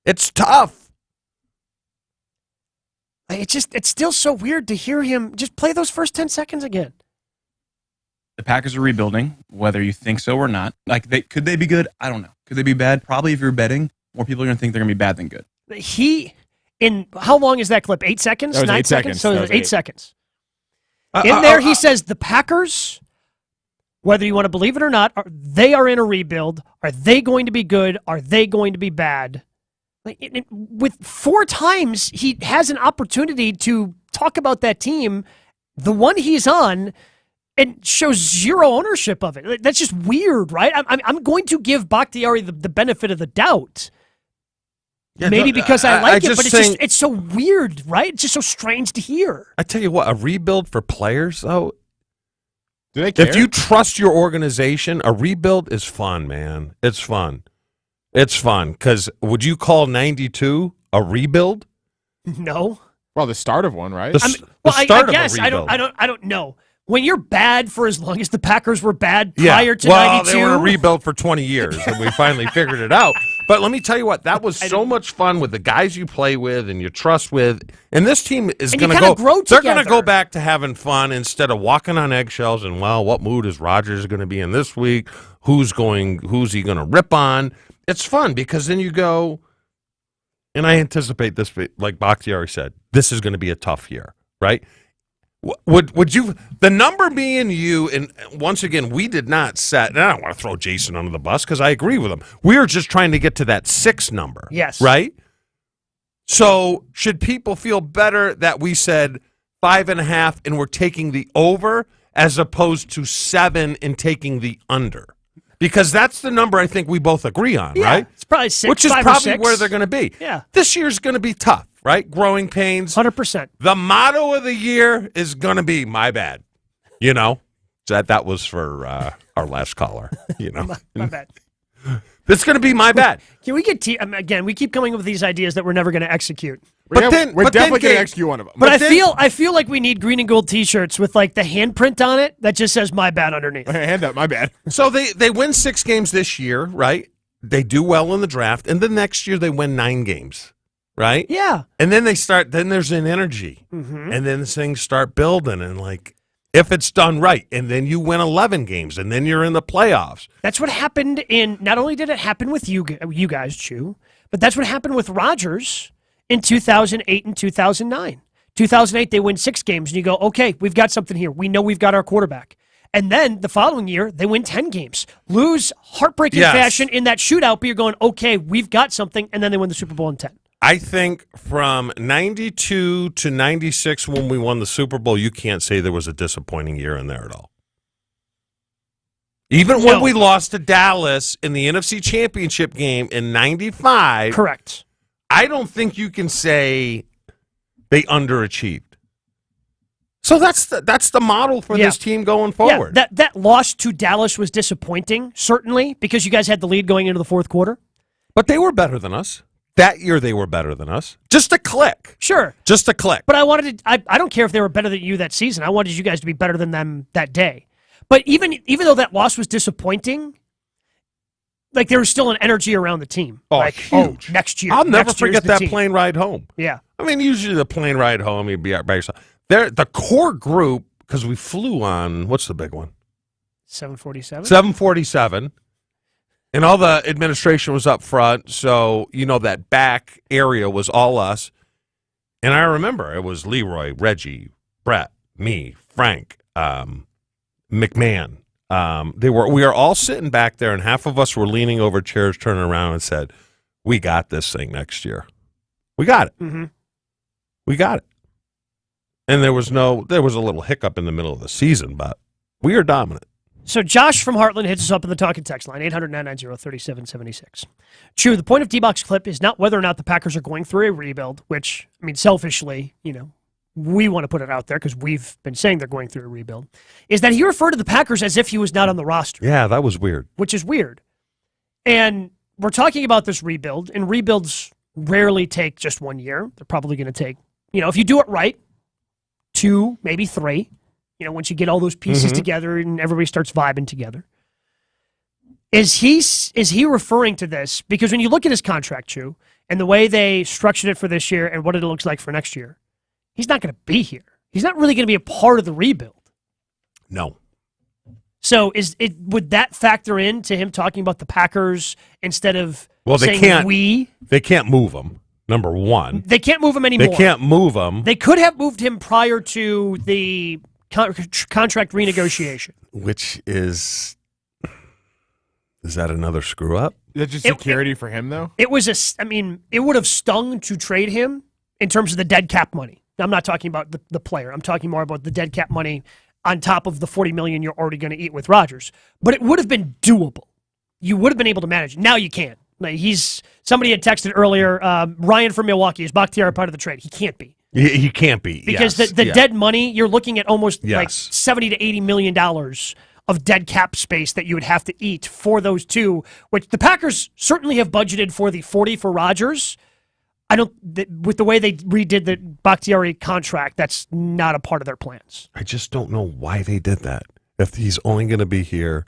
It's tough. It's still so weird to hear him just play those first 10 seconds again. The Packers are rebuilding, whether you think so or not. Could they be good? I don't know. Could they be bad? Probably if you're betting, more people are going to think they're going to be bad than good. How long is that clip? 8 seconds? That was 9 8 seconds? seconds. So 8 seconds. In there, he says the Packers, whether you want to believe it or not, they are in a rebuild. Are they going to be good? Are they going to be bad? With 4 times, he has an opportunity to talk about that team, the one he's on, and shows zero ownership of it. That's just weird, right? I'm going to give Bakhtiari the benefit of the doubt. Yeah, maybe because I like it, but it's so weird, right? It's just so strange to hear. I tell you what, a rebuild for players, though, do they care? If you trust your organization, a rebuild is fun, man. It's fun. It's fun, because would you call 92 a rebuild? No. Well, the start of one, right? I guess I don't know. When you're bad for as long as the Packers were bad prior to 92. Well, they were a rebuild for 20 years, and we finally figured it out. But let me tell you what, that was so much fun with the guys you play with and you trust with. And this team is going to go. They're going to go back to having fun instead of walking on eggshells and, well, what mood is Rodgers going to be in this week? Who's he going to rip on? It's fun because then you go, and I anticipate this, like Bakhtiari said, this is going to be a tough year, right? Would you, the number being you, and once again, we did not set, and I don't want to throw Jason under the bus because I agree with him. We were just trying to get to that 6 number. Yes. Right? So should people feel better that we said 5.5 and we're taking the over as opposed to 7 and taking the under? Because that's the number I think we both agree on, right? It's probably 6, which is 5 probably or 6. where they're going to be. Yeah. This year's going to be tough, right? Growing pains. 100%. The motto of the year is going to be "My bad." You know, that was for our last caller. You know, my bad. It's going to be my bad. Can we get again? We keep coming up with these ideas that we're never going to execute. We're definitely going to execute one of them. But I feel like we need green and gold T-shirts with like the handprint on it that just says "My bad" underneath. Hand up, my bad. So they win 6 games this year, right? They do well in the draft, and then next year they win 9 games, right? Yeah. And then then there's an energy, and then things start building, and like, if it's done right, and then you win 11 games, and then you're in the playoffs. That's what happened not only did it happen with you guys, Chew, but that's what happened with Rodgers in 2008 and 2009. 2008, they win 6 games, and you go, okay, we've got something here. We know we've got our quarterback. And then the following year, they win 10 games. Lose heartbreaking fashion in that shootout, but you're going, okay, we've got something, and then they win the Super Bowl in 10. I think from 92 to 96 when we won the Super Bowl, you can't say there was a disappointing year in there at all. Even when we lost to Dallas in the NFC Championship game in 95. Correct. I don't think you can say they underachieved. So that's the model for this team going forward. Yeah, that loss to Dallas was disappointing, certainly, because you guys had the lead going into the fourth quarter. But they were better than us. That year they were better than us. Just a click. Sure. Just a click. But I don't care if they were better than you that season. I wanted you guys to be better than them that day. But even though that loss was disappointing, like there was still an energy around the team. Oh, like, huge. Next year. I'll never forget that team. plane ride home. Yeah. I mean, usually the plane ride home, you'd be out by yourself. The core group, because we flew on, what's the big one? 747? 747. And all the administration was up front, so, that back area was all us. And I remember it was Leroy, Reggie, Brett, me, Frank, McMahon. We were all sitting back there, and half of us were leaning over chairs, turning around and said, we got this thing next year. We got it. Mm-hmm. We got it. And there was a little hiccup in the middle of the season, but we are dominant. So Josh from Heartland hits us up in the talking text line, 800-990-3776. Chew, the point of D-Box clip is not whether or not the Packers are going through a rebuild, which, I mean, selfishly, we want to put it out there because we've been saying they're going through a rebuild, is that he referred to the Packers as if he was not on the roster. Yeah, that was weird. Which is weird. And we're talking about this rebuild, and rebuilds rarely take just 1 year. They're probably going to take, if you do it right, 2, maybe 3. Once you get all those pieces together and everybody starts vibing together. Is he referring to this? Because when you look at his contract, Chew, and the way they structured it for this year and what it looks like for next year, he's not going to be here. He's not really going to be a part of the rebuild. No. So would that factor into him talking about the Packers instead of they saying we? They can't move him, number one. They can't move him anymore. They can't move him. They could have moved him prior to the contract renegotiation. Which is that another screw up? Is that just security for him, though? It was it would have stung to trade him in terms of the dead cap money. Now, I'm not talking about the player. I'm talking more about the dead cap money on top of the $40 million you're already going to eat with Rodgers. But it would have been doable. You would have been able to manage. Now you can't. Like somebody had texted earlier, Ryan from Milwaukee, is Bakhtiari part of the trade? He can't be. He can't be. Because the dead money, you're looking at almost like $70 to $80 million of dead cap space that you would have to eat for those two, which the Packers certainly have budgeted for the 40 for Rodgers. With the way they redid the Bakhtiari contract, that's not a part of their plans. I just don't know why they did that. If he's only going to be here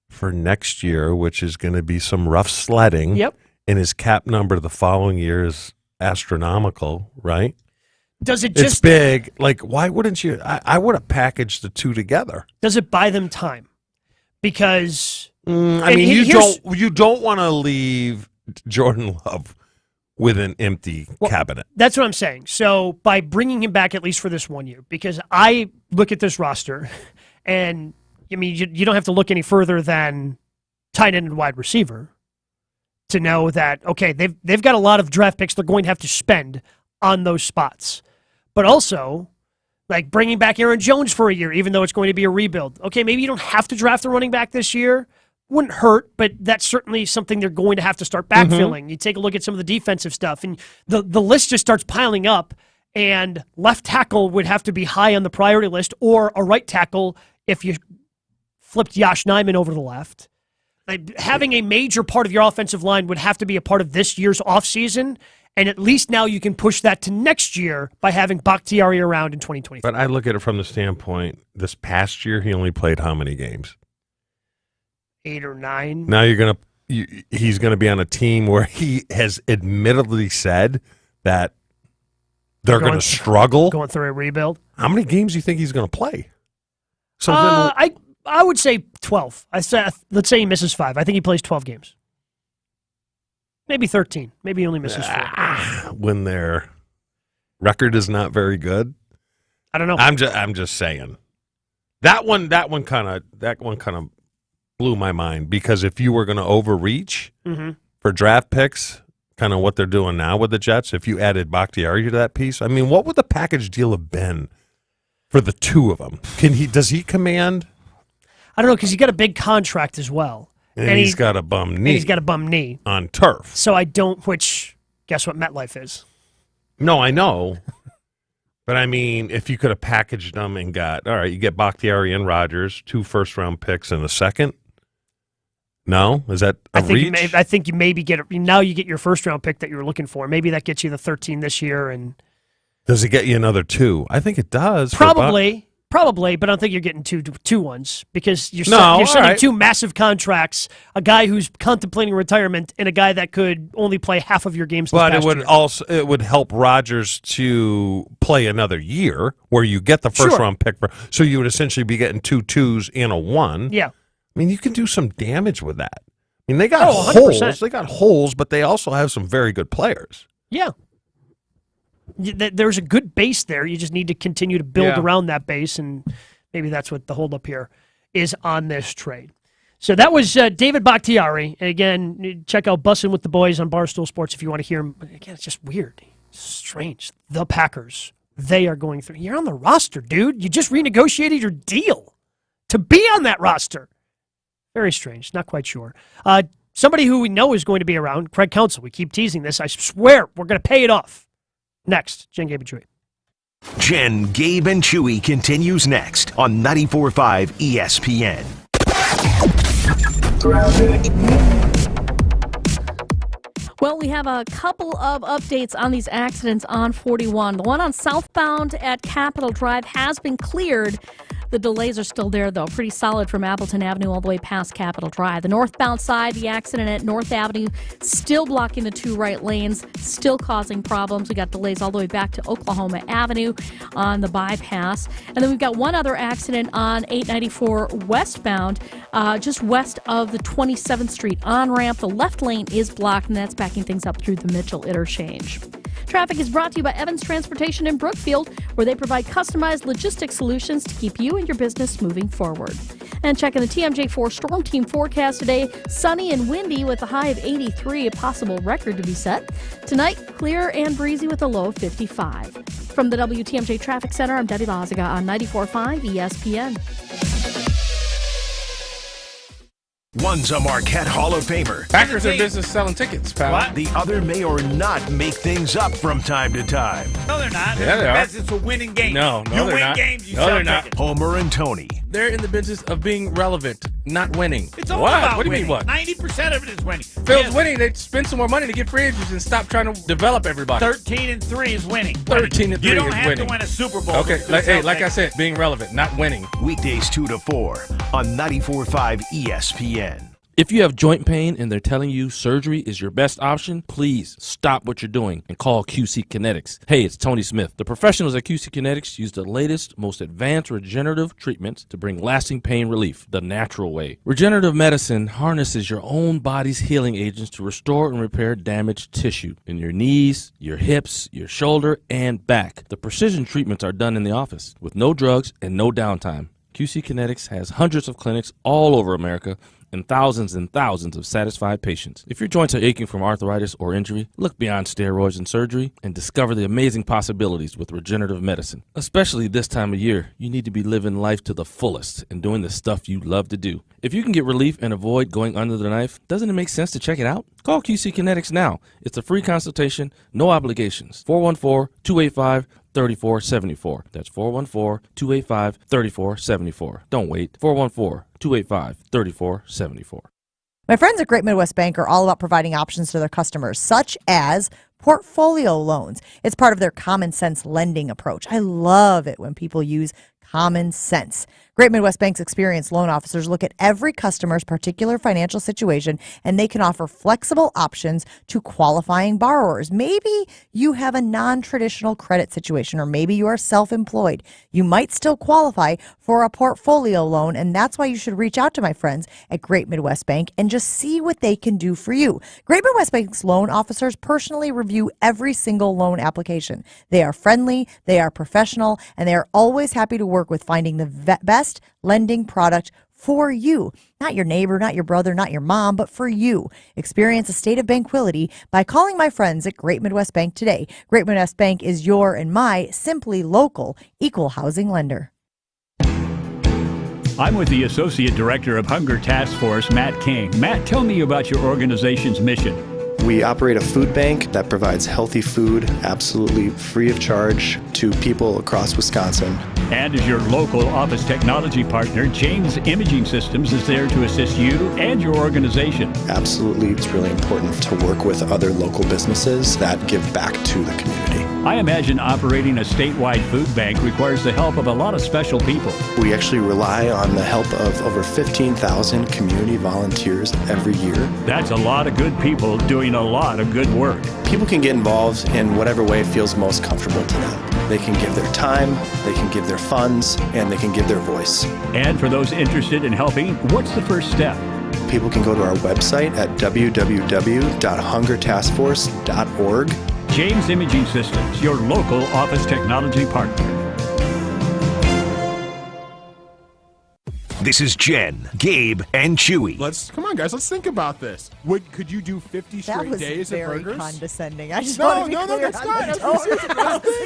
for next year, which is going to be some rough sledding. Yep. And his cap number the following year is astronomical, right? It's big. Like, why wouldn't you? I would have packaged the two together. Does it buy them time? Because you don't want to leave Jordan Love with an empty cabinet. That's what I'm saying. So by bringing him back at least for this 1 year, because I look at this roster, and you don't have to look any further than tight end and wide receiver to know that they've got a lot of draft picks they're going to have to spend on those spots. But also, like bringing back Aaron Jones for a year, even though it's going to be a rebuild. Okay, maybe you don't have to draft a running back this year. Wouldn't hurt, but that's certainly something they're going to have to start backfilling. Mm-hmm. You take a look at some of the defensive stuff, and the list just starts piling up, and left tackle would have to be high on the priority list, or a right tackle if you flipped Yosh Nijman over to the left. Like, having a major part of your offensive line would have to be a part of this year's offseason, and at least now you can push that to next year by having Bakhtiari around in 2023. But I look at it from the standpoint, this past year he only played how many games? 8 or 9. Now he's going to be on a team where he has admittedly said that they're going to struggle. Going through a rebuild. How many games do you think he's going to play? I would say 12. Let's say he misses 5. I think he plays 12 games. Maybe 13. Maybe he only misses 4. When their record is not very good. I don't know. I'm just saying. That one kind of blew my mind, because if you were going to overreach for draft picks, kind of what they're doing now with the Jets, if you added Bakhtiari to that piece, I mean, what would the package deal have been for the two of them? Does he command? I don't know, because he got a big contract as well. And he's got a bum knee. He's got a bum knee. On turf. So guess what MetLife is? No, I know. But I mean, if you could have packaged them and you get Bakhtiari and Rodgers, 2 first-round picks and a second. No? Is that a reach? I think you maybe now you get your first-round pick that you were looking for. Maybe that gets you the 13 this year. And does it get you another 2? I think it does. Probably, but I don't think you're getting two ones, because you're sending 2 massive contracts, a guy who's contemplating retirement and a guy that could only play half of your games this past year. It would help Rodgers to play another year where you get the first-round pick. So you would essentially be getting 2 2s and a 1. Yeah. I mean, you can do some damage with that. I mean, they got holes. 100%. They got holes, but they also have some very good players. Yeah. There's a good base there. You just need to continue to build around that base, and maybe that's what the holdup here is on this trade. So that was David Bakhtiari. And again, check out Bussin' with the Boys on Barstool Sports if you want to hear him. Again, it's just weird. It's strange. The Packers, they are going through. You're on the roster, dude. You just renegotiated your deal to be on that roster. Very strange. Not quite sure. Somebody who we know is going to be around, Craig Counsell. We keep teasing this. I swear we're going to pay it off. Next, Jen, Gabe, and Chewy. Jen, Gabe, and Chewy continues next on 94.5 ESPN. Well, we have a couple of updates on these accidents on 41. The one on southbound at Capitol Drive has been cleared. The delays are still there, though. Pretty solid from Appleton Avenue all the way past Capitol Drive. The northbound side, the accident at North Avenue, still blocking the 2 right lanes, still causing problems. We got delays all the way back to Oklahoma Avenue on the bypass. And then we've got one other accident on 894 westbound, just west of the 27th Street on-ramp. The left lane is blocked, and that's backing things up through the Mitchell interchange. Traffic is brought to you by Evans Transportation in Brookfield, where they provide customized logistics solutions to keep you and your business moving forward. And checking the TMJ4 Storm Team forecast today, sunny and windy with a high of 83, a possible record to be set. Tonight, clear and breezy with a low of 55. From the WTMJ Traffic Center, I'm Debbie Lazaga on 94.5 ESPN. One's a Marquette Hall of Famer. Packers are business selling tickets, pal. What? The other may or not make things up from time to time. No, they're not. Yeah, They're in they the are. business for winning games. No, you they're win not. games, you No, sell they're not. tickets. Homer and Tony. They're in the business of being relevant, not winning. It's all what? about What do you winning. mean what? 90% of it is winning. Phil's winning. They spend some more money to get free agents and stop trying to develop everybody. 13-3 is winning. 13-3 You don't is have winning. to win a Super Bowl. Okay, to like sell I tickets. said, being relevant, not winning. Weekdays 2 to 4 on 94.5 ESPN. If you have joint pain and they're telling you surgery is your best option, please stop what you're doing and call QC Kinetics. Hey, it's Tony Smith. The professionals at QC Kinetics use the latest, most advanced regenerative treatments to bring lasting pain relief the natural way. Regenerative medicine harnesses your own body's healing agents to restore and repair damaged tissue in your knees, your hips, your shoulder, and back. The precision treatments are done in the office with no drugs and no downtime. QC Kinetics has hundreds of clinics all over America and thousands of satisfied patients. If your joints are aching from arthritis or injury, look beyond steroids and surgery and discover the amazing possibilities with regenerative medicine. Especially this time of year, you need to be living life to the fullest and doing the stuff you love to do. If you can get relief and avoid going under the knife, doesn't it make sense to check it out? Call QC Kinetics now. It's a free consultation, no obligations. 414-285-3474. That's 414-285-3474. Don't wait. 414-285-3474. My friends at Great Midwest Bank are all about providing options to their customers, such as portfolio loans. It's part of their common sense lending approach. I love it when people use common sense. Great Midwest Bank's experienced loan officers look at every customer's particular financial situation, and they can offer flexible options to qualifying borrowers. Maybe you have a non-traditional credit situation, or maybe you are self-employed. You might still qualify for a portfolio loan, and that's why you should reach out to my friends at Great Midwest Bank and just see what they can do for you. Great Midwest Bank's loan officers personally review every single loan application. They are friendly, they are professional, and they are always happy to work with finding the best lending product for you. Not your neighbor, not your brother, not your mom, but for you. Experience a state of banquility by calling my friends at Great Midwest Bank today. Great Midwest Bank is your and my simply local equal housing lender. I'm with the Associate Director of Hunger Task Force, Matt King. Matt, tell me about your organization's mission. We operate a food bank that provides healthy food absolutely free of charge to people across Wisconsin. And as your local office technology partner, James Imaging Systems is there to assist you and your organization. Absolutely, it's really important to work with other local businesses that give back to the community. I imagine operating a statewide food bank requires the help of a lot of special people. We actually rely on the help of over 15,000 community volunteers every year. That's a lot of good people doing a lot of good work. People can get involved in whatever way feels most comfortable to them. They can give their time, they can give their funds, and they can give their voice. And for those interested in helping, what's the first step? People can go to our website at www.hungertaskforce.org. James Imaging Systems, your local office technology partner. This is Jen, Gabe, and Chewy. Come on, guys. Let's think about this. Could you do 50 straight days of burgers? That was very condescending. I just No, want to be no, clear that's on not. the That's tone.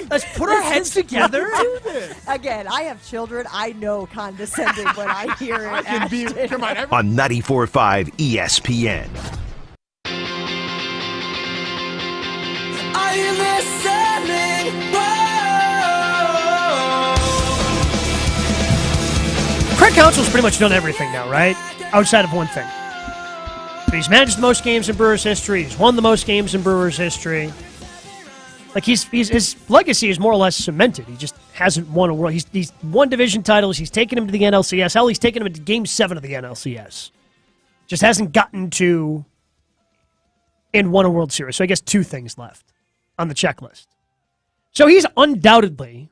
Let's put our heads together. Do this. Again, I have children. I know condescending when I hear it. I can be. Ashton. Come on, On 94.5 ESPN. Are you listening? Craig Counsell's pretty much done everything now, right? Outside of one thing. But he's managed the most games in Brewers history. He's won the most games in Brewers history. Like his legacy is more or less cemented. He just hasn't won a world. He's won division titles. He's taken him to the NLCS. Hell, he's taken him to Game 7 of the NLCS. Just hasn't gotten to and won a World Series. So I guess 2 things left on the checklist. So he's undoubtedly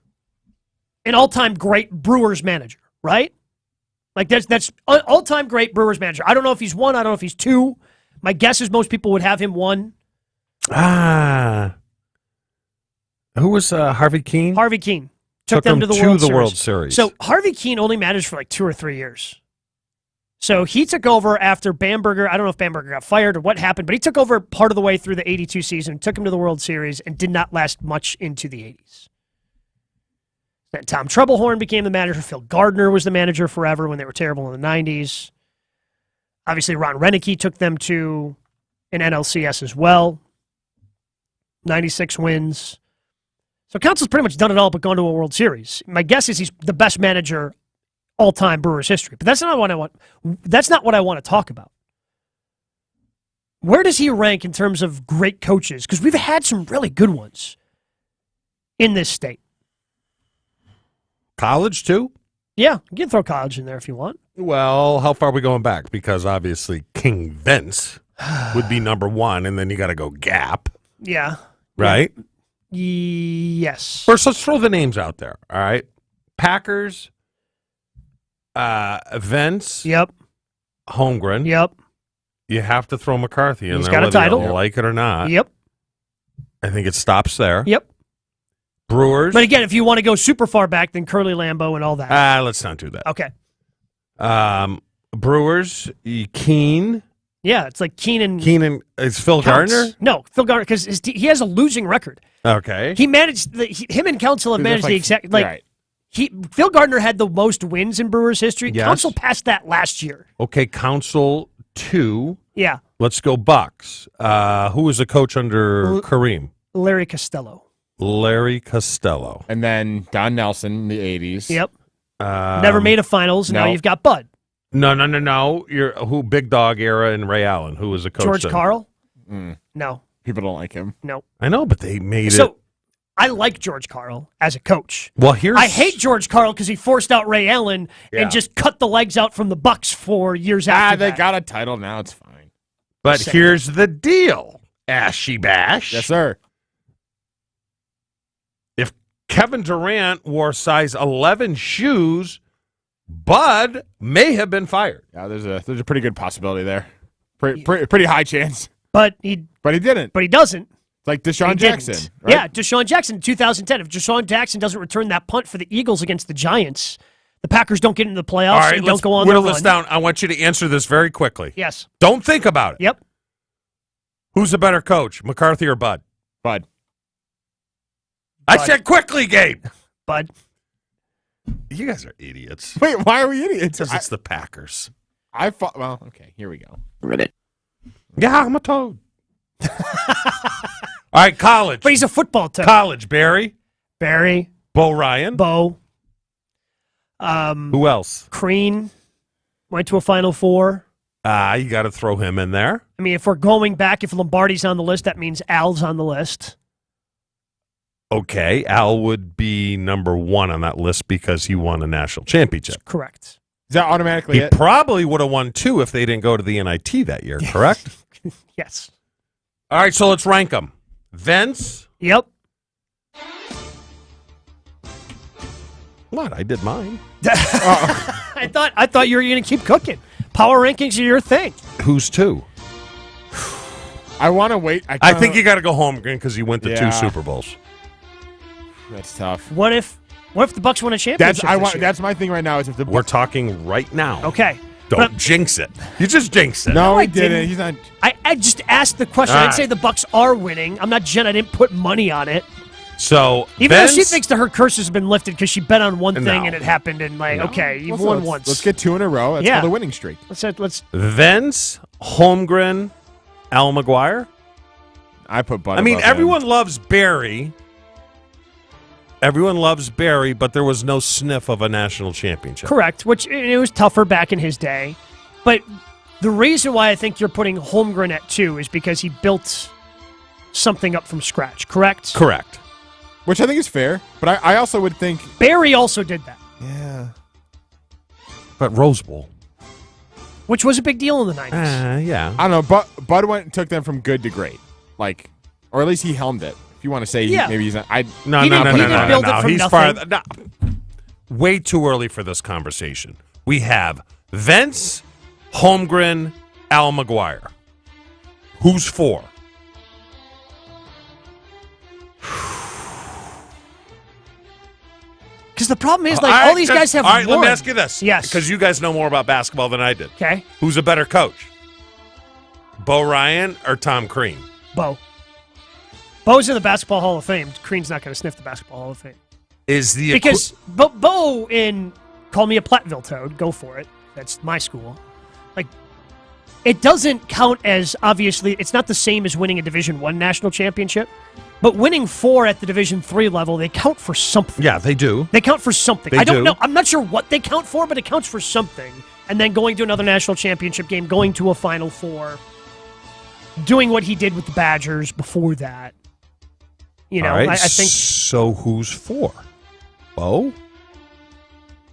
an all-time great Brewers manager, right? Like that's all-time great Brewers manager. I don't know if he's 1. I don't know if he's 2. My guess is most people would have him 1. Who was Harvey Keene? Harvey Keene took them to the World Series. So Harvey Keene only managed for like 2 or 3 years. So he took over after Bamberger. I don't know if Bamberger got fired or what happened, but he took over part of the way through the 82 season, took him to the World Series, and did not last much into the 80s. Then Tom Troublehorn became the manager. Phil Gardner was the manager forever when they were terrible in the 90s. Obviously, Ron Renicky took them to an NLCS as well. 96 wins. So Council's pretty much done it all but gone to a World Series. My guess is he's the best manager all-time Brewers history. But that's not what I want. That's not what I want to talk about. Where does he rank in terms of great coaches? Because we've had some really good ones in this state. College, too? Yeah, you can throw college in there if you want. Well, how far are we going back? Because obviously King Vince would be number 1, and then you got to go Gap. Yeah. Right? Yes. First, let's throw the names out there, all right? Packers, Vince. Yep. Holmgren. Yep. You have to throw McCarthy in He's there, got a whether title. you like it or not. Yep. I think it stops there. Yep. Brewers. But again, if you want to go super far back, then Curly Lambeau and all that. Let's not do that. Okay. Brewers, Keene. Yeah, it's like Keenan. Keenan is Phil Gardner? No, Phil Gardner, because he has a losing record. Okay. He managed, him and Council have managed the exact, like, Phil Gardner had the most wins in Brewers history. Yes. Council passed that last year. Okay, Council 2. Yeah. Let's go Bucks. Who was the coach under Kareem? Larry Costello. Larry Costello. And then Don Nelson in the 80s. Yep. Never made a finals. Now you've got Bud. No. You're who? Big Dog era and Ray Allen. Who was the coach? George then? Carl? Mm. No. People don't like him. No. I know, but they made it. So I like George Carl as a coach. Well, I hate George Carl because he forced out Ray Allen and just cut the legs out from the Bucks for years after they that. got a title now. It's fine. But here's the deal, Ashy Bash. Yes, sir. If Kevin Durant wore size 11 shoes, Bud may have been fired. Yeah, there's a pretty good possibility there. Pretty high chance. But he didn't. But he doesn't. It's like Deshaun Jackson. Right? Yeah, Deshaun Jackson in 2010. If Deshaun Jackson doesn't return that punt for the Eagles against the Giants, the Packers don't get into the playoffs All right, and let's don't go on whittle their this run. down. I want you to answer this very quickly. Yes. Don't think about it. Yep. Who's the better coach, McCarthy or Bud? Bud. I said quickly, Gabe. Bud. You guys are idiots. Wait, why are we idiots? Because it's the Packers. Well, okay, here we go. Reddit. Yeah, I'm a toad. All right, college. But he's a football toad. College, Barry. Bo Ryan. Who else? Crean went to a Final Four. You got to throw him in there. I mean, if we're going back, if Lombardi's on the list, that means Al's on the list. Okay, Al would be number 1 on that list because he won a national championship. Correct. Is that automatically He it? probably would have won 2 if they didn't go to the NIT that year, correct? Yes. All right, so let's rank them. Vince. Yep. What? I did mine. I thought you were going to keep cooking. Power rankings are your thing. Who's 2? I want to wait. I think you got to go Holmgren because he went to 2 Super Bowls. That's tough. What if the Bucks win a championship? That's my thing right now. Is if the We're talking right now. Okay. Don't jinx it. You just jinxed it. No, I he didn't. didn't. He's not. I just asked the question. I didn't say the Bucks are winning. I'm not Jen. I didn't put money on it. So Even though she thinks that her curse has been lifted because she bet on one thing No. and it happened, and okay, you've won once. Let's get 2 in a row. That's called a winning streak. Let's. Vince, Holmgren, Al McGuire. I put Bud. I mean, above him. everyone loves Barry. Everyone loves Barry, but there was no sniff of a national championship. Correct, which it was tougher back in his day. But the reason why I think you're putting Holmgren at 2 is because he built something up from scratch, correct? Correct. Which I think is fair, but I also would think Barry also did that. Yeah. But Rose Bowl. Which was a big deal in the 90s. Yeah. I don't know, but Bud went and took them from good to great. Like, or at least he helmed it. If you want to say maybe he's not. No. He's far. No. Way too early for this conversation. We have Vince, Holmgren, Al McGuire. Who's 4? Because the problem is, all these guys have All right, won. let me ask you this. Yes. Because you guys know more about basketball than I did. Okay. Who's a better coach? Bo Ryan or Tom Crean? Bo. Bo's in the Basketball Hall of Fame. Crean's not going to sniff the Basketball Hall of Fame. Because Bo in Call Me a Platteville Toad, go for it. That's my school. Like, it doesn't count as, obviously, it's not the same as winning a Division I national championship, but winning 4 at the Division III level, they count for something. Yeah, they do. They count for something. They I don't do. know. I'm not sure what they count for, but it counts for something. And then going to another national championship game, going to a Final Four, doing what he did with the Badgers before that. You know, All right, I think. So who's 4? Bo?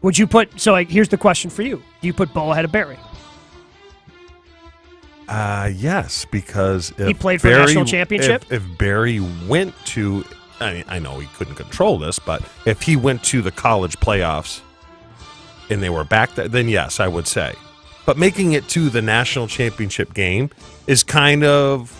Would you put, here's the question for you. Do you put Bo ahead of Barry? Yes, because if he played for a national championship? If Barry went to, I know he couldn't control this, but if he went to the college playoffs and they were back there, then yes, I would say. But making it to the national championship game is kind of,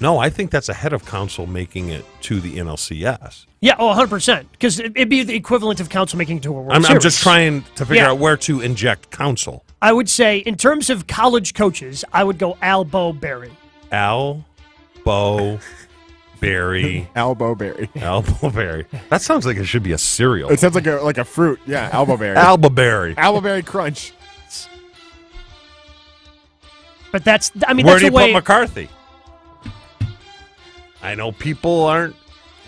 no, I think that's ahead of Council making it to the NLCS. Yeah, 100%. Because it'd be the equivalent of Council making it to a World Series. I'm just trying to figure out where to inject Council. I would say, in terms of college coaches, I would go Al, Bo, Barry. Al, Bo, Barry. Elbow berry. Elbow berry. That sounds like it should be a cereal. It sounds like a fruit. Yeah, elbowberry. Elbowberry. Elbowberry crunch. But that's, I mean, where that's do you the way. put McCarthy? I know people aren't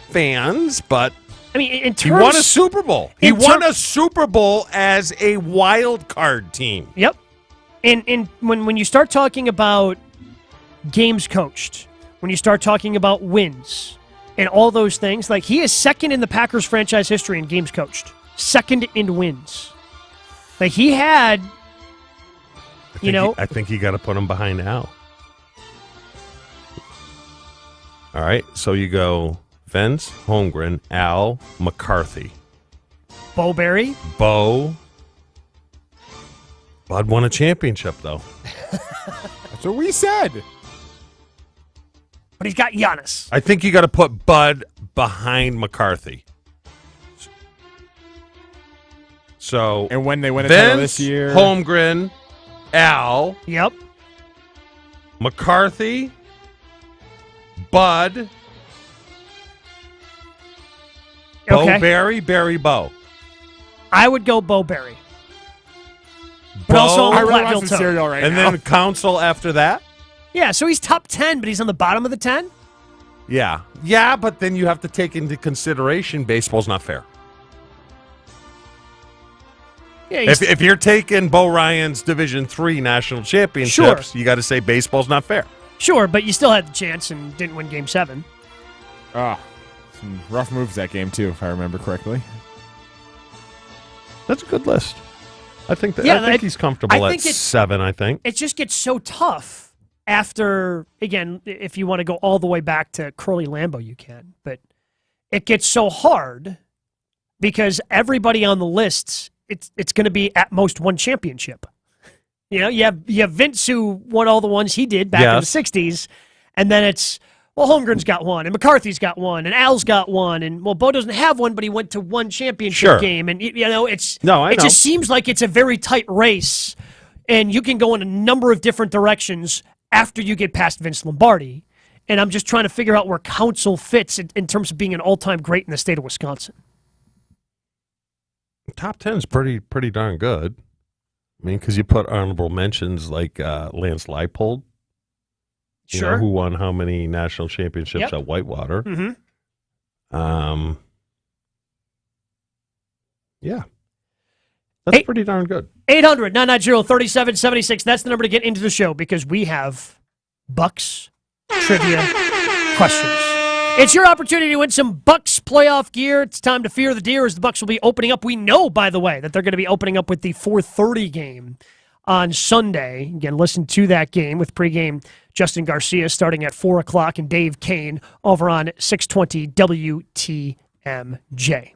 fans, but I mean, in terms, he won a Super Bowl. He won a Super Bowl as a wild card team. Yep. And when you start talking about games coached, when you start talking about wins and all those things, like he is second in the Packers franchise history in games coached, second in wins. Like he had, I think you got to put him behind Al. All right, so you go Vince, Holmgren, Al, McCarthy. Bo Barry? Bo. Bud won a championship, though. That's what we said. But he's got Giannis. I think you got to put Bud behind McCarthy. So, and when they win a Vince, title this year, Holmgren, Al. Yep. McCarthy, Bud, Bo Barry, Barry Bo. I would go Bo Barry. But Bo, also I really want some cereal right and now. then Council after that? Yeah, so he's top 10, but he's on the bottom of the 10? Yeah. Yeah, but then you have to take into consideration baseball's not fair. Yeah, if you're taking Bo Ryan's Division III national championships, you got to say baseball's not fair. Sure, but you still had the chance and didn't win Game 7. Some rough moves that game, too, if I remember correctly. That's a good list. I think I think he's comfortable at 7, I think. It just gets so tough after, again, if you want to go all the way back to Curly Lambeau, you can. But it gets so hard because everybody on the lists, it's going to be at most one championship. You know, you have Vince who won all the ones he did back in the 60s, and then it's, well, Holmgren's got one, and McCarthy's got one, and Al's got one, and, well, Bo doesn't have one, but he went to one championship game, and, you know, it just seems like it's a very tight race, and you can go in a number of different directions after you get past Vince Lombardi, and I'm just trying to figure out where Council fits in terms of being an all-time great in the state of Wisconsin. Top 10 is pretty darn good. I mean, because you put honorable mentions like Lance Leipold, you know, who won how many national championships at Whitewater. Mm-hmm. Yeah. That's pretty darn good. 800-990-3776. That's the number to get into the show because we have Bucks trivia questions. It's your opportunity to win some Bucks playoff gear. It's time to fear the deer as the Bucks will be opening up. We know, by the way, that they're going to be opening up with the 4:30 game on Sunday. Again, listen to that game with pregame Justin Garcia starting at 4 o'clock and Dave Kane over on 620 WTMJ.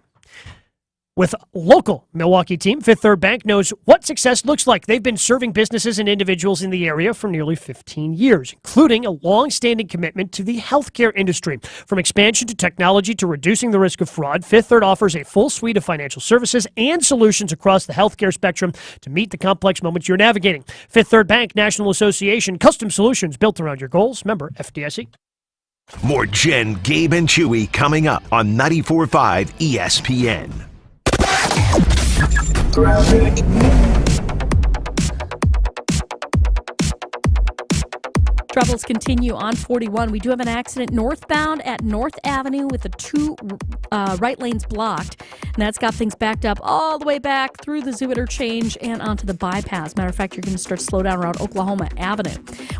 With local Milwaukee team, Fifth Third Bank knows what success looks like. They've been serving businesses and individuals in the area for nearly 15 years, including a long-standing commitment to the healthcare industry. From expansion to technology to reducing the risk of fraud, Fifth Third offers a full suite of financial services and solutions across the healthcare spectrum to meet the complex moments you're navigating. Fifth Third Bank National Association, custom solutions built around your goals. Member FDIC. More Jen, Gabe, and Chewy coming up on 94.5 ESPN. Troubles continue on 41. We do have an accident northbound at North Avenue with the two right lanes blocked. And that's got things backed up all the way back through the Zoo interchange and onto the bypass. Matter of fact, you're going to start to slow down around Oklahoma Avenue.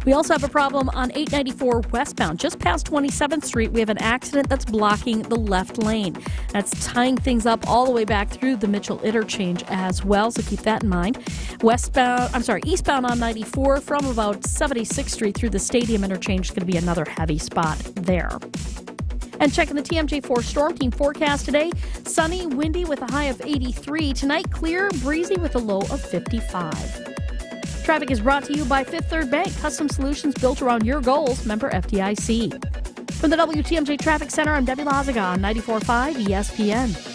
We also have a problem on 894 westbound. Just past 27th Street, we have an accident that's blocking the left lane. That's tying things up all the way back through the Mitchell interchange as well, so keep that in mind. Eastbound on 94 from about 76th Street through the Stadium interchange is going to be another heavy spot there. And checking the TMJ4 Storm Team forecast today, sunny, windy with a high of 83. Tonight, clear, breezy with a low of 55. Traffic is brought to you by Fifth Third Bank, custom solutions built around your goals. Member FDIC. From the WTMJ Traffic Center, I'm Debbie Lazaga on 94.5 ESPN.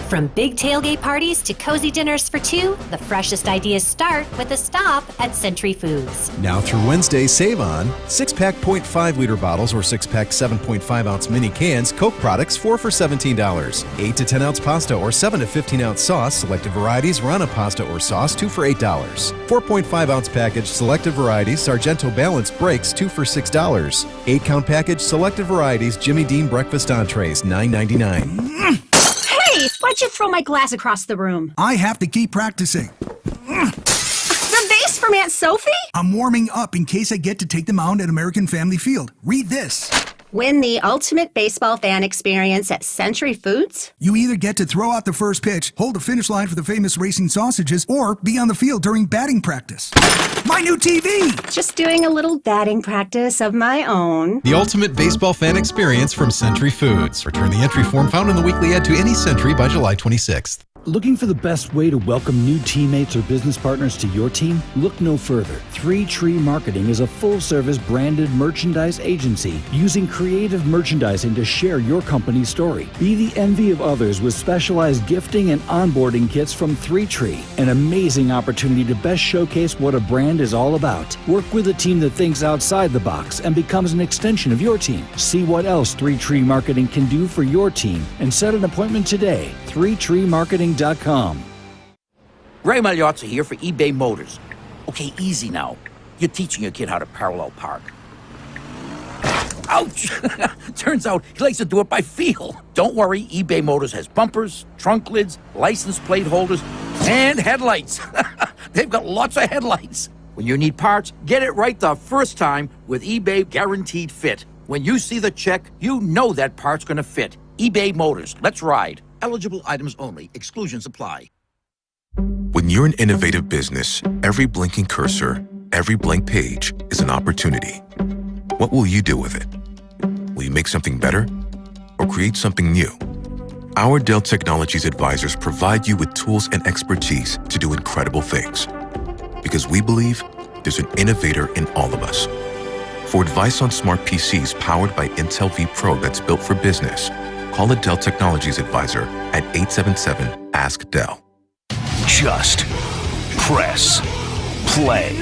From big tailgate parties to cozy dinners for two, the freshest ideas start with a stop at Century Foods. Now through Wednesday, save on 6-pack 0.5-liter bottles or 6-pack 7.5-ounce mini cans, Coke products 4 for $17. 8 to 10-ounce pasta or 7 to 15-ounce sauce, selected varieties, Rana pasta or sauce, 2 for $8. 4.5-ounce package, selected varieties, Sargento Balance Breaks, 2 for $6. 8-count package, selected varieties, Jimmy Dean Breakfast Entrees, $9.99. Hey, why'd you throw my glass across the room? I have to keep practicing. The vase from Aunt Sophie? I'm warming up in case I get to take the mound at American Family Field. Read this. Win the ultimate baseball fan experience at Century Foods? You either get to throw out the first pitch, hold the finish line for the famous racing sausages, or be on the field during batting practice. My new TV! Just doing a little batting practice of my own. The ultimate baseball fan experience from Century Foods. Return the entry form found in the weekly ad to any Century by July 26th. Looking for the best way to welcome new teammates or business partners to your team? Look no further. 3 Tree Marketing is a full-service branded merchandise agency using creative merchandising to share your company's story. Be the envy of others with specialized gifting and onboarding kits from 3 Tree. An amazing opportunity to best showcase what a brand is all about. Work with a team that thinks outside the box and becomes an extension of your team. See what else 3 Tree Marketing can do for your team and set an appointment today. 3treemarketing.com. Ray Magliozzi here for eBay Motors. Okay, easy now. You're teaching your kid how to parallel park. Ouch! Turns out he likes to do it by feel. Don't worry, eBay Motors has bumpers, trunk lids, license plate holders, and headlights. They've got lots of headlights. When you need parts, get it right the first time with eBay Guaranteed Fit. When you see the check, you know that part's gonna fit. eBay Motors. Let's ride. Eligible items only. Exclusions apply. When you're an innovative business, every blinking cursor, every blank page is an opportunity. What will you do with it? Will you make something better or create something new? Our Dell Technologies advisors provide you with tools and expertise to do incredible things. Because we believe there's an innovator in all of us. For advice on smart PCs powered by Intel vPro that's built for business, call a Dell Technologies advisor at 877-ASK-DELL. Just press play.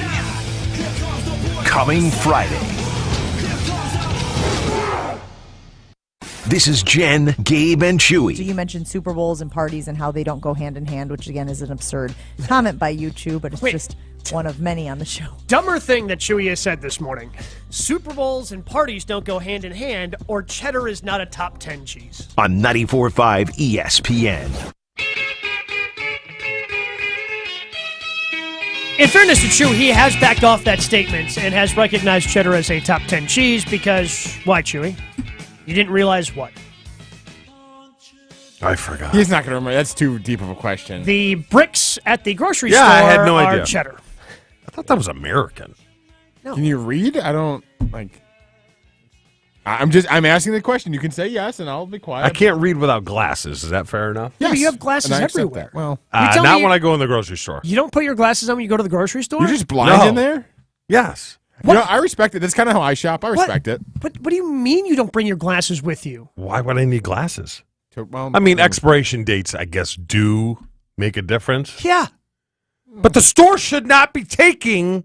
Coming Friday. This is Jen, Gabe, and Chewy. So you mentioned Super Bowls and parties and how they don't go hand in hand, which again is an absurd comment by you two, but it's just one of many on the show. Dumber thing that Chewy has said this morning. Super Bowls and parties don't go hand in hand, or cheddar is not a top 10 cheese. On 94.5 ESPN. In fairness to Chewy, he has backed off that statement and has recognized cheddar as a top 10 cheese because, why, Chewy? You didn't realize what? I forgot. He's not going to remember. That's too deep of a question. The bricks at the grocery store I had no are idea. cheddar. I thought that was American. No. Can you read? I don't, I'm asking the question. You can say yes, and I'll be quiet. I can't read without glasses. Is that fair enough? Yeah, but you have glasses and I accept everywhere. that. Well, not when I go in the grocery store. You don't put your glasses on when you go to the grocery store? you're just blind in there? Yes. You know, I respect it. That's kind of how I shop. I respect it. But what do you mean you don't bring your glasses with you? Why would I need glasses? Well, I mean, expiration dates, I guess, do make a difference. Yeah. But the store should not be taking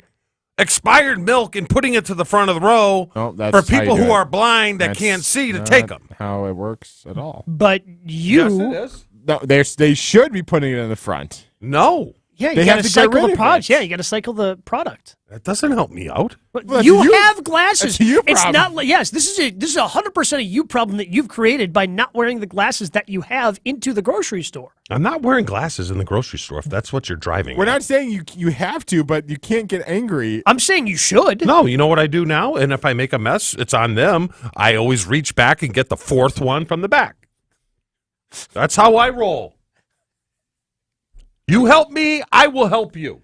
expired milk and putting it to the front of the row for people who are blind that can't see to take them. How it works at all. But you... Yes, it is. No, they should be putting it in the front. No. Yeah, They you got have to to get cycle rid the of product. it. Yeah, you got to cycle the product. That doesn't help me out. But Well, you that's you. have glasses. That's a you It's problem. not like yes. This is 100% a you problem that you've created by not wearing the glasses that you have into the grocery store. I'm not wearing glasses in the grocery store if that's what you're driving. We're at. not saying you have to, but you can't get angry. I'm saying you should. No, you know what I do now? And if I make a mess, it's on them. I always reach back and get the fourth one from the back. That's how I roll. You help me, I will help you.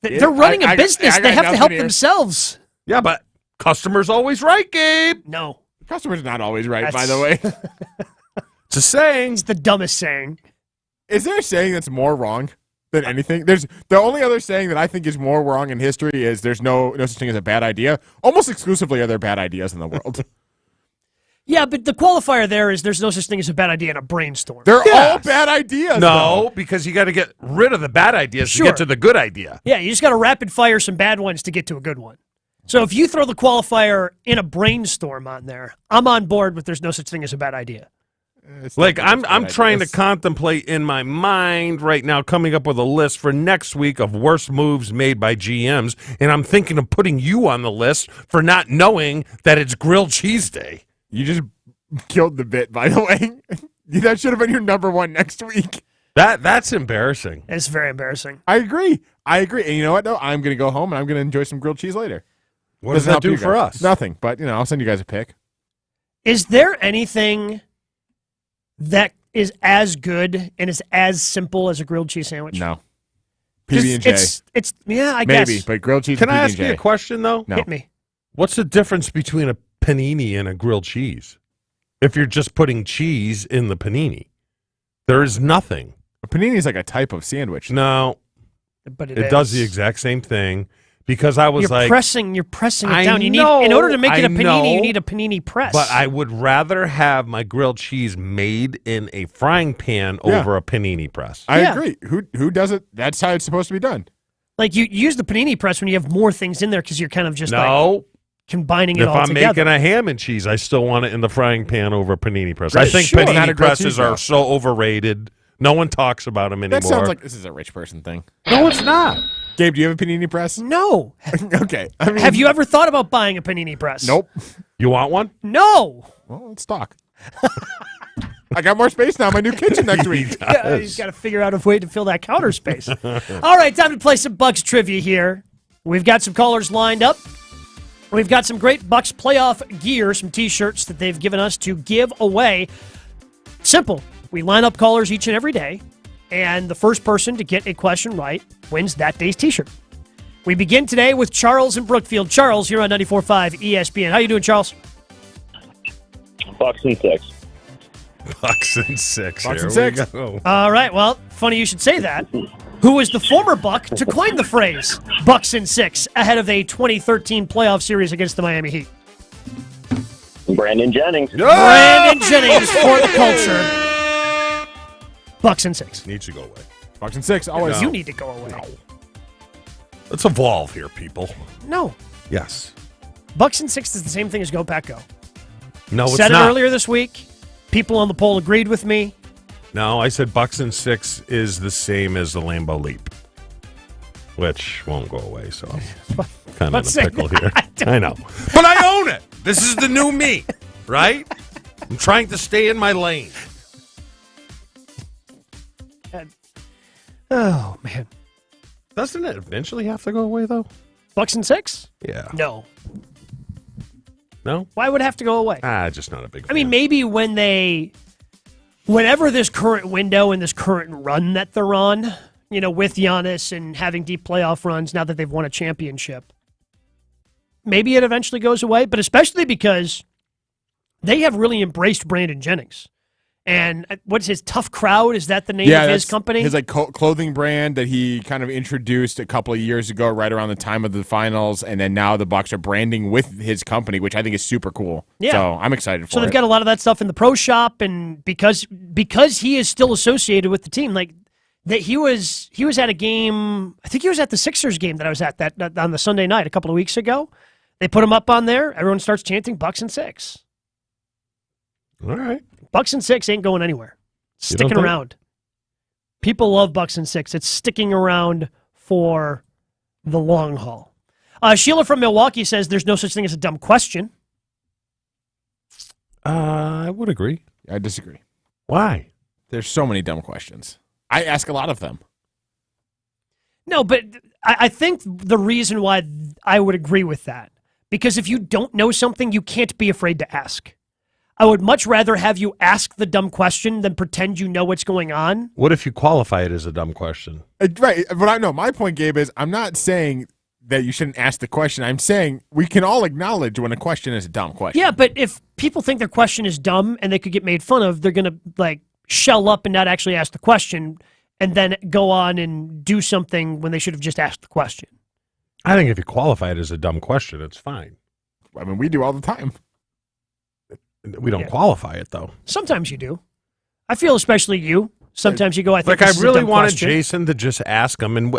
They're running a business. I got they have to nothing help here. themselves. Yeah, but customer's always right, Gabe. No. Customer's not always right, That's- by the way. It's a saying. It's the dumbest saying. Is there a saying that's more wrong than anything? There's the only other saying that I think is more wrong in history is there's no such thing as a bad idea. Almost exclusively are there bad ideas in the world. Yeah, but the qualifier there is there's no such thing as a bad idea in a brainstorm. They're all bad ideas. No, because you got to get rid of the bad ideas Sure. to get to the good idea. Yeah, you just got to rapid fire some bad ones to get to a good one. So if you throw the qualifier in a brainstorm on there, I'm on board with there's no such thing as a bad idea. Like I'm trying to contemplate in my mind right now, coming up with a list for next week of worst moves made by GMs, and I'm thinking of putting you on the list for not knowing that it's grilled cheese day. You just killed the bit, by the way. That should have been your number one next week. That's embarrassing. It's very embarrassing. I agree. And you know what, though? I'm going to go home and I'm going to enjoy some grilled cheese later. What does Doesn't that help do you for guys. us? Nothing, but, I'll send you guys a pic. Is there anything that is as good and is as simple as a grilled cheese sandwich? No. PB&J. It's yeah, I Maybe, guess. but grilled cheese Can and I ask PB&J. you a question, though? No. Hit me. What's the difference between a panini and a grilled cheese? If you're just putting cheese in the panini, there is nothing. A panini is like a type of sandwich. No, But it does the exact same thing. Because I was you're pressing it I down. You know, need in order to make it I a panini, know, you need a panini press. But I would rather have my grilled cheese made in a frying pan Yeah. over a panini press. I agree. Who does it? That's how it's supposed to be done. Like you use the panini press when you have more things in there because you're kind of just like combining it If all I'm together. making a ham and cheese, I still want it in the frying pan over a panini press. Right, I think sure. Not a panini grilled presses cheese, are though. so overrated. No one talks about them anymore. That sounds like this is a rich person thing. No, it's not. Gabe, do you have a panini press? No. Okay. I mean, Have you ever thought about buying a panini press? Nope. You want one? No. Well, let's talk. I got more space now in my new kitchen next week. Yeah, he's got to figure out a way to fill that counter space. All right, time to play some Bucks trivia here. We've got some callers lined up. We've got some great Bucks playoff gear, some T-shirts that they've given us to give away. Simple. We line up callers each and every day, and the first person to get a question right wins that day's T-shirt. We begin today with Charles in Brookfield. Charles, you're on 94.5 ESPN. How you doing, Charles? Bucks and 6. Bucks and 6. Bucks and Here we 6. go. All right, well, funny you should say that. Who was the former Buck to coin the phrase Bucks in 6 ahead of a 2013 playoff series against the Miami Heat? Brandon Jennings. Brandon Jennings for the culture. Bucks in 6. Needs to go away. Bucks and 6, always. You need to go away. Let's evolve here, people. No. Yes. Bucks in 6 is the same thing as Go Pack Go. No, it's Said not. it earlier this week. People on the poll agreed with me. No, I said Bucks and 6 is the same as the Lambeau Leap, which won't go away, so I'm kind of in a pickle here. I know. But I own it. This is the new me, right? I'm trying to stay in my lane. Oh, man. Doesn't it eventually have to go away, though? Bucks and 6? Yeah. No. No? Why would it have to go away? Just not a big fan. I mean, maybe whenever this current window and this current run that they're on, with Giannis and having deep playoff runs now that they've won a championship, maybe it eventually goes away, but especially because they have really embraced Brandon Jennings. And what's his Tough Crowd? Is that the name of his company? His clothing brand that he kind of introduced a couple of years ago, right around the time of the finals, and then now the Bucks are branding with his company, which I think is super cool. Yeah. So I'm excited for it. So they've got a lot of that stuff in the pro shop, and because he is still associated with the team, like that he was at a game. I think he was at the Sixers game that I was at that on the Sunday night a couple of weeks ago. They put him up on there. Everyone starts chanting Bucks and 6. All right. Bucks and 6 ain't going anywhere. Sticking around. People love Bucks and 6. It's sticking around for the long haul. Sheila from Milwaukee says there's no such thing as a dumb question. I would agree. I disagree. Why? There's so many dumb questions. I ask a lot of them. No, but I think the reason why I would agree with that, because if you don't know something, you can't be afraid to ask. I would much rather have you ask the dumb question than pretend you know what's going on. What if you qualify it as a dumb question? Right. But I know my point, Gabe, is I'm not saying that you shouldn't ask the question. I'm saying we can all acknowledge when a question is a dumb question. Yeah, but if people think their question is dumb and they could get made fun of, they're going to shell up and not actually ask the question and then go on and do something when they should have just asked the question. I think if you qualify it as a dumb question, it's fine. I mean, we do all the time. We don't qualify it, though. Sometimes you do. I feel especially you. Sometimes you go, I think I this is a really dumb wanted question. Jason to just ask him, and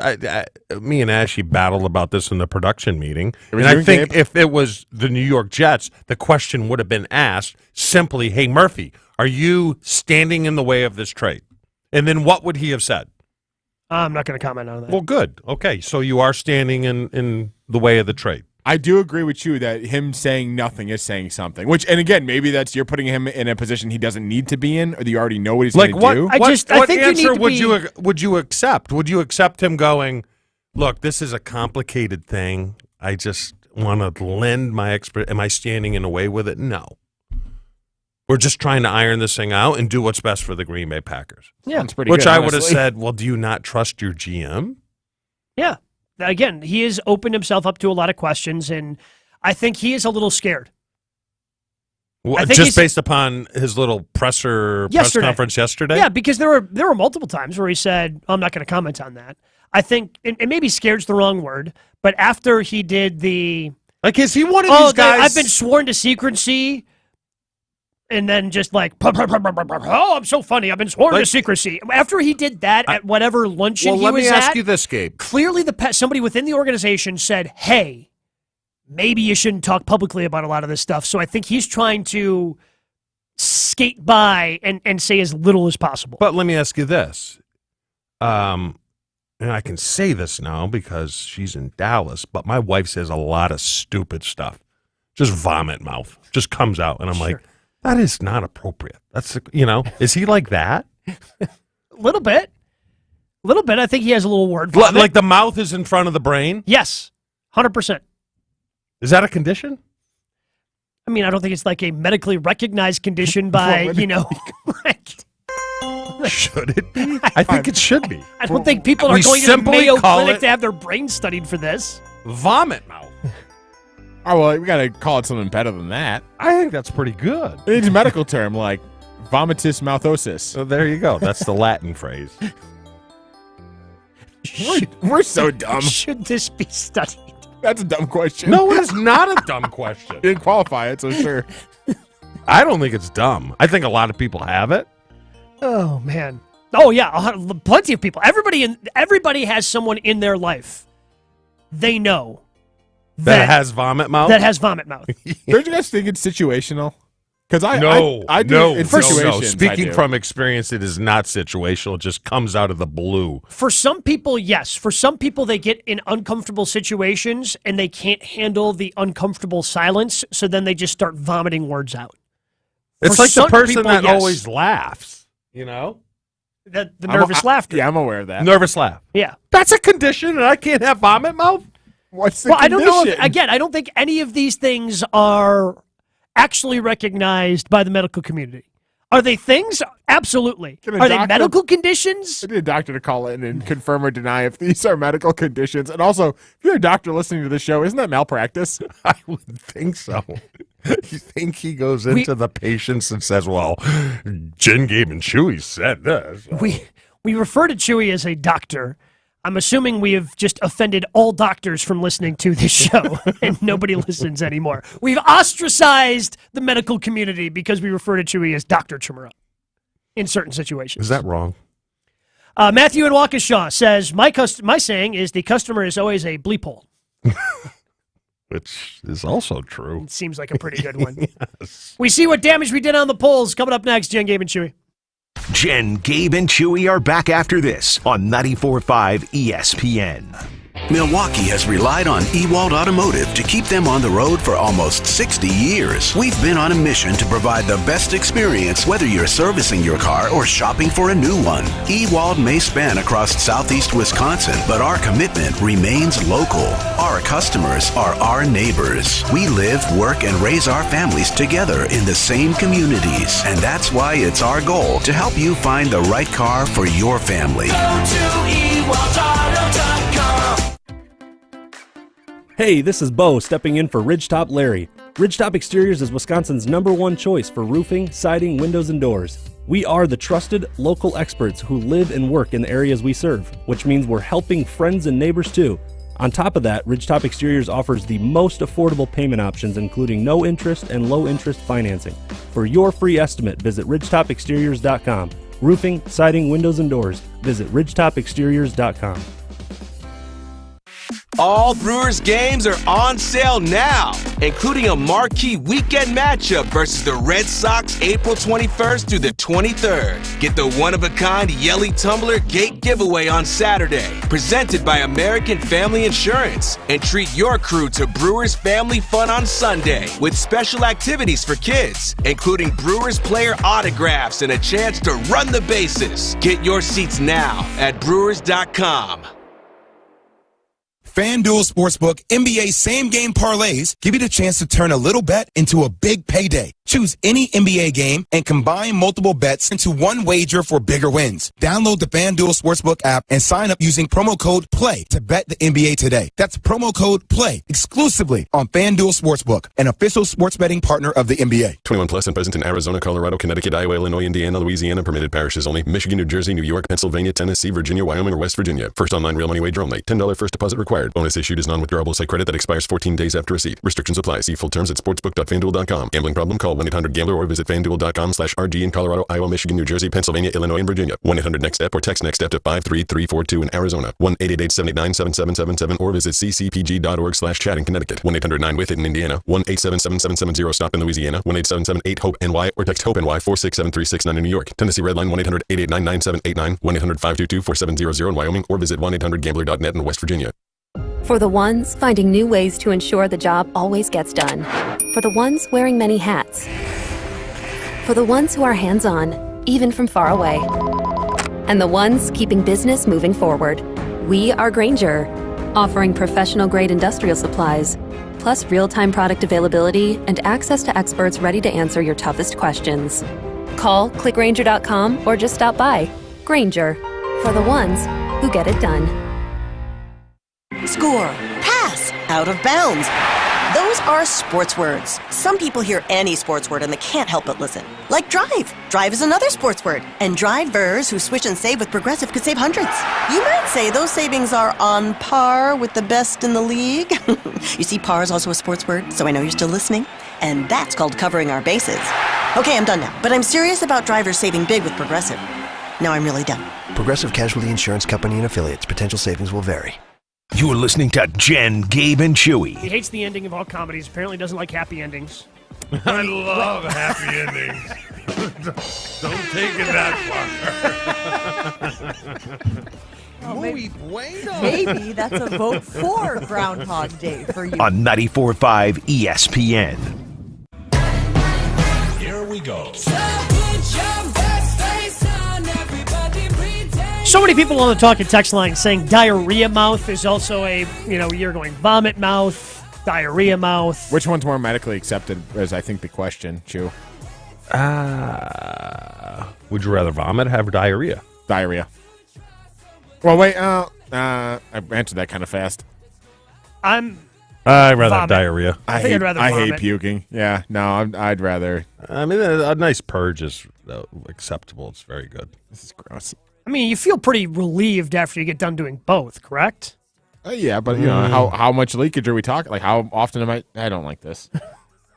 me and Ashley battled about this in the production meeting. It And was I you, think Gabe? if it was the New York Jets, the question would have been asked simply, "Hey Murphy, are you standing in the way of this trade?" And then what would he have said? I'm not going to comment on that. Well, good. Okay, so you are standing in the way of the trade. I do agree with you that him saying nothing is saying something. And again, maybe that's you're putting him in a position he doesn't need to be in, or you already know what he's going to do. What answer would you accept? Would you accept him going, "Look, this is a complicated thing. I just want to lend my expert. Am I standing in the way with it? No. We're just trying to iron this thing out and do what's best for the Green Bay Packers." Yeah, That's pretty Which good, I would have honestly. said, "Well, do you not trust your GM?" Yeah. Again, he has opened himself up to a lot of questions, and I think he is a little scared. Well, just based upon his little press conference yesterday? Yeah, because there were multiple times where he said, "I'm not going to comment on that." I think, and maybe scared's the wrong word, but after he did the... is he one of these guys... I've been sworn to secrecy, and then just oh, I'm so funny, I've been sworn to secrecy. After he did that at whatever luncheon he was at... Well, let me ask you this, Gabe. Clearly, somebody within the organization said, "Hey, maybe you shouldn't talk publicly about a lot of this stuff." So I think he's trying to skate by and say as little as possible. But let me ask you this. And I can say this now because she's in Dallas, but my wife says a lot of stupid stuff. Just vomit mouth. Just comes out. And I'm like, that is not appropriate. That's, is he like that? A little bit. I think he has a little word vomit. Like the mouth is in front of the brain? Yes. 100%. Is that a condition? I mean, I don't think it's like a medically recognized condition by, Should it be? I think it should be. I don't think people are going to the Mayo Clinic to have their brain studied for this. Vomit mouth. Oh, well, we got to call it something better than that. I think that's pretty good. It's a medical term like vomitus mouthosis. So there you go. That's the Latin phrase. We're so dumb. Should this be studied? That's a dumb question. No, it is not a dumb question. You didn't qualify it, so sure. I don't think it's dumb. I think a lot of people have it. Oh, man. Oh, yeah. Plenty of people. Everybody has someone in their life they know that has vomit mouth. That has vomit mouth. Don't you guys think it's situational? Because I do. No. In situations, Speaking from experience, it is not situational. It just comes out of the blue. For some people, yes. For some people, they get in uncomfortable situations and they can't handle the uncomfortable silence, so then they just start vomiting words out. It's For like the some person people, that yes. always laughs, The nervous laughter. Yeah, I'm aware of that. Nervous laugh. Yeah. That's a condition, and I can't have vomit mouth? What's the Well, I condition? don't know. I don't think any of these things are actually recognized by the medical community. Are they things? Absolutely. Are they medical conditions? I need a doctor to call in and confirm or deny if these are medical conditions. And also, if you're a doctor listening to this show, isn't that malpractice? I would think so. You think he goes into the patients and says, well, Jen, Gabe, and Chewy said this. We refer to Chewy as a doctor. I'm assuming we have just offended all doctors from listening to this show, and nobody listens anymore. We've ostracized the medical community because we refer to Chewy as Dr. Chimera in certain situations. Is that wrong? Matthew in Waukesha says, my saying is the customer is always a bleep hole. Which is also true. It seems like a pretty good one. Yes. We see what damage we did on the polls. Coming up next, Jen, Gabe, and Chewy. Jen, Gabe, and Chewy are back after this on 94.5 ESPN. Milwaukee has relied on Ewald Automotive to keep them on the road for almost 60 years. We've been on a mission to provide the best experience whether you're servicing your car or shopping for a new one. Ewald may span across southeast Wisconsin, but our commitment remains local. Our customers are our neighbors. We live, work, and raise our families together in the same communities. And that's why it's our goal to help you find the right car for your family. Go to EwaldAuto.com. Hey, this is Bo stepping in for Ridgetop Larry. Ridgetop Exteriors is Wisconsin's #1 choice for roofing, siding, windows, and doors. We are the trusted local experts who live and work in the areas we serve, which means we're helping friends and neighbors too. On top of that, Ridgetop Exteriors offers the most affordable payment options, including no interest and low interest financing. For your free estimate, visit ridgetopexteriors.com. Roofing, siding, windows, and doors. Visit ridgetopexteriors.com. All Brewers games are on sale now, including a marquee weekend matchup versus the Red Sox April 21st through the 23rd. Get the one-of-a-kind Yelly Tumbler Gate giveaway on Saturday, presented by American Family Insurance, and treat your crew to Brewers family fun on Sunday with special activities for kids, including Brewers player autographs and a chance to run the bases. Get your seats now at Brewers.com. FanDuel Sportsbook NBA same-game parlays give you the chance to turn a little bet into a big payday. Choose any NBA game and combine multiple bets into one wager for bigger wins. Download the FanDuel Sportsbook app and sign up using promo code PLAY to bet the NBA today. That's promo code PLAY exclusively on FanDuel Sportsbook, an official sports betting partner of the NBA. 21 plus and present in Arizona, Colorado, Connecticut, Iowa, Illinois, Indiana, Louisiana, permitted parishes only. Michigan, New Jersey, New York, Pennsylvania, Tennessee, Virginia, Wyoming, or West Virginia. First online real money wager only. $10 first deposit required. Bonus issued is non-withdrawable site credit that expires 14 days after receipt. Restrictions apply. See full terms at sportsbook.fanduel.com. Gambling problem? Call 1-800-GAMBLER or visit fanduel.com/RG in Colorado, Iowa, Michigan, New Jersey, Pennsylvania, Illinois, and Virginia. 1-800-NEXT-STEP or text NEXT-STEP to 53342 in Arizona. 1-888-789-7777 or visit ccpg.org/chat in Connecticut. 1-800-9-WITH-IT in Indiana. 1-877-770-STOP in Louisiana. 1-877-8-HOPE-NY or text HOPE-NY 467-369 in New York. Tennessee Redline 1-800-889-9789. 1-800-522-4700 in Wyoming or visit 1-800-GAMBLER.net in West Virginia. For the ones finding new ways to ensure the job always gets done. For the ones wearing many hats. For the ones who are hands-on, even from far away. And the ones keeping business moving forward. We are Grainger, offering professional-grade industrial supplies, plus real-time product availability and access to experts ready to answer your toughest questions. Call, click Grainger.com, or just stop by. Grainger, for the ones who get it done. Score, pass, out of bounds. Those are sports words. Some people hear any sports word and they can't help but listen. Like drive. Drive is another sports word. And drivers who switch and save with Progressive could save hundreds. You might say those savings are on par with the best in the league. You see, par is also a sports word, so I know you're still listening. And that's called covering our bases. Okay, I'm done now. But I'm serious about drivers saving big with Progressive. Now I'm really done. Progressive Casualty Insurance Company and Affiliates. Potential savings will vary. You are listening to Jen, Gabe, and Chewy. He hates the ending of all comedies. Apparently doesn't like happy endings. I love happy endings. Don't take it that far. Muy bueno. Maybe that's a vote for Groundhog Day for you. On 94.5 ESPN. Here we go. So put your best face on, everybody. so many people on the talk and text line saying diarrhea mouth is also you're going vomit mouth, diarrhea mouth. Which one's more medically accepted is, I think, the question, Chew. Would you rather vomit or have diarrhea? Diarrhea. Well, wait. I answered that kind of fast. I'd rather vomit. have diarrhea. I think I'd rather I vomit. hate puking. Yeah, no, I'd rather. I mean, a nice purge is acceptable. It's very good. This is gross. I mean, you feel pretty relieved after you get done doing both, correct? Yeah, but you know how much leakage are we talking? Like, how often am I don't like this.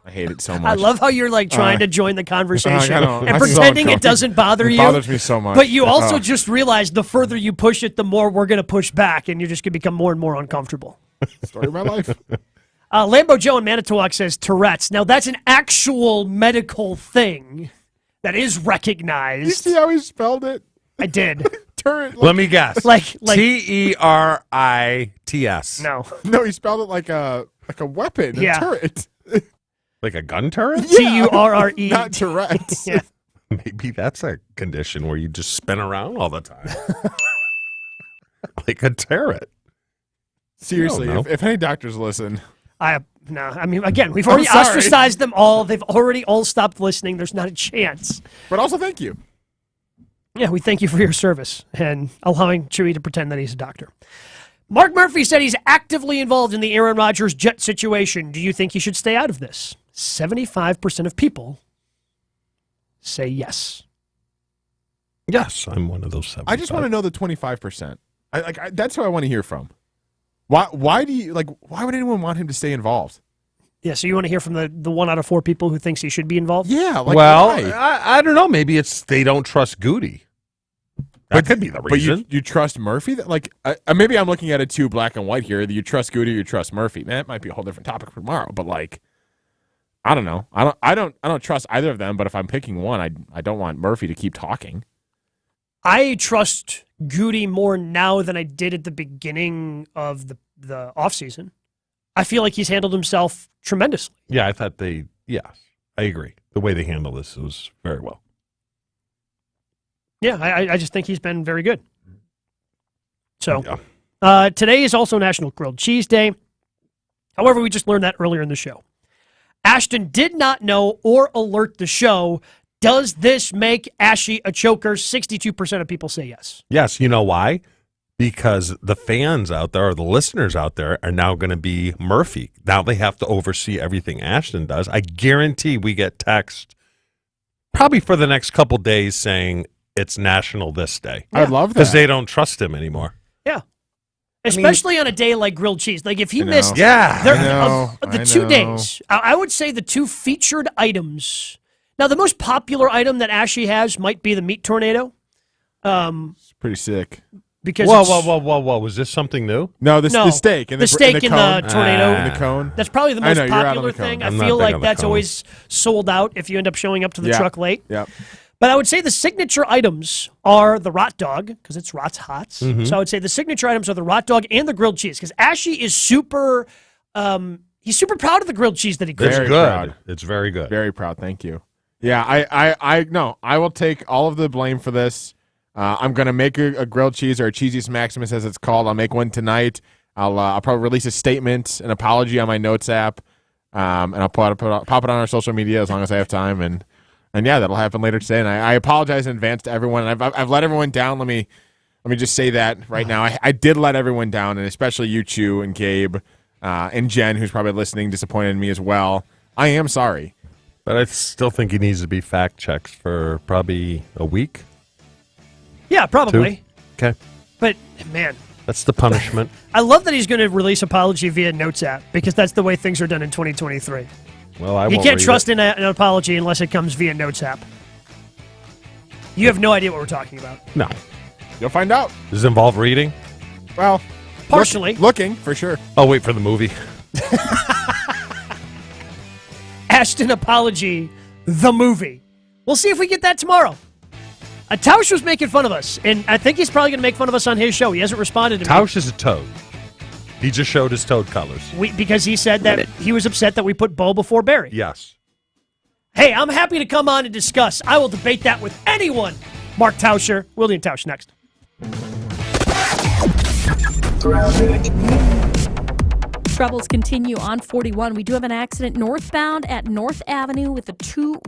I hate it so much. I love how you're like trying to join the conversation and I'm pretending it doesn't bother you. It bothers me so much. But you also just realize the further you push it, the more we're going to push back, and you're just going to become more and more uncomfortable. Story of my life. Lambo Joe in Manitowoc says Tourette's. Now, that's an actual medical thing that is recognized. You see how he spelled it? I did. Turret. Let me guess. Like T-E-R-I-T-S. No, he spelled it like a weapon. Yeah. A turret. Like a gun turret? T-U-R-R-E. Not Tourette's. Yeah. Maybe that's a condition where you just spin around all the time. Like a turret. Seriously, if any doctors listen. I mean, again, we've already ostracized them all. They've already all stopped listening. There's not a chance. But also, thank you. Yeah, we thank you for your service and allowing Chewy to pretend that he's a doctor. Mark Murphy said he's actively involved in the Aaron Rodgers jet situation. Do you think he should stay out of this? 75% of people say yes. Yes, I'm one of those 75. I just want to know the 25%. That's who I want to hear from. Why do you why would anyone want him to stay involved? Yeah, so you want to hear from the 1 out of 4 people who thinks he should be involved? Yeah, I don't know. Maybe it's they don't trust Goody. That could be the reason. But you trust Murphy? Maybe I'm looking at it too black and white here. You trust Goody or you trust Murphy? Man, that might be a whole different topic for tomorrow. But I don't know. I don't trust either of them. But if I'm picking one, I don't want Murphy to keep talking. I trust Goody more now than I did at the beginning of the offseason. I feel like he's handled himself tremendously. Yeah, I thought yes, I agree. The way they handle this was very well. Yeah, I just think he's been very good. So, today is also National Grilled Cheese Day. However, we just learned that earlier in the show. Ashton did not know or alert the show. Does this make Ashy a choker? 62% of people say yes. Yes, you know why? Because the fans out there or the listeners out there are now going to be Murphy. Now they have to oversee everything Ashton does. I guarantee we get text probably for the next couple days saying it's National this day. I love that. Because they don't trust him anymore. Yeah. Especially on a day like grilled cheese. Like if he missed the 2 days, I would say the 2 featured items. Now, the most popular item that Ashy has might be the meat tornado. It's pretty sick. Because whoa! Was this something new? No, the steak and the steak in the tornado, in the cone. That's probably the most popular thing. I feel like that's always sold out if you end up showing up to the truck late. Yeah. But I would say the signature items are the Rot Dog, because it's Rot's Hots. Mm-hmm. So I would say the signature items are the Rot Dog and the grilled cheese, because Ashy is super. He's super proud of the grilled cheese that he grills. It's good. It's very good. Very proud. Thank you. Yeah, I will take all of the blame for this. I'm going to make a grilled cheese, or a Cheesiest Maximus as it's called. I'll make one tonight. I'll probably release a statement, an apology on my notes app, and I'll pop it on our social media as long as I have time. And yeah, that'll happen later today. And I apologize in advance to everyone. And I've let everyone down. Let me just say that right now. I did let everyone down, and especially you, Chew, and Gabe, and Jen, who's probably listening, disappointed in me as well. I am sorry. But I still think he needs to be fact-checked for probably a week. Yeah, probably. 2? Okay. But, man. That's the punishment. I love that he's going to release apology via Notes app, because that's the way things are done in 2023. Well, you can't trust in an apology unless it comes via Notes app. You have no idea what we're talking about. No. You'll find out. Does it involve reading? Well, partially. Looking, for sure. I'll wait for the movie. Ashton Apology, the movie. We'll see if we get that tomorrow. Tausch was making fun of us, and I think he's probably going to make fun of us on his show. He hasn't responded to me. Tausch is a toad. He just showed his toad colors. Because he said that he was upset that we put Bo before Barry. Yes. Hey, I'm happy to come on and discuss. I will debate that with anyone. Mark Tauscher, William Tausch next. Troubles continue on 41. We do have an accident northbound at North Avenue with the two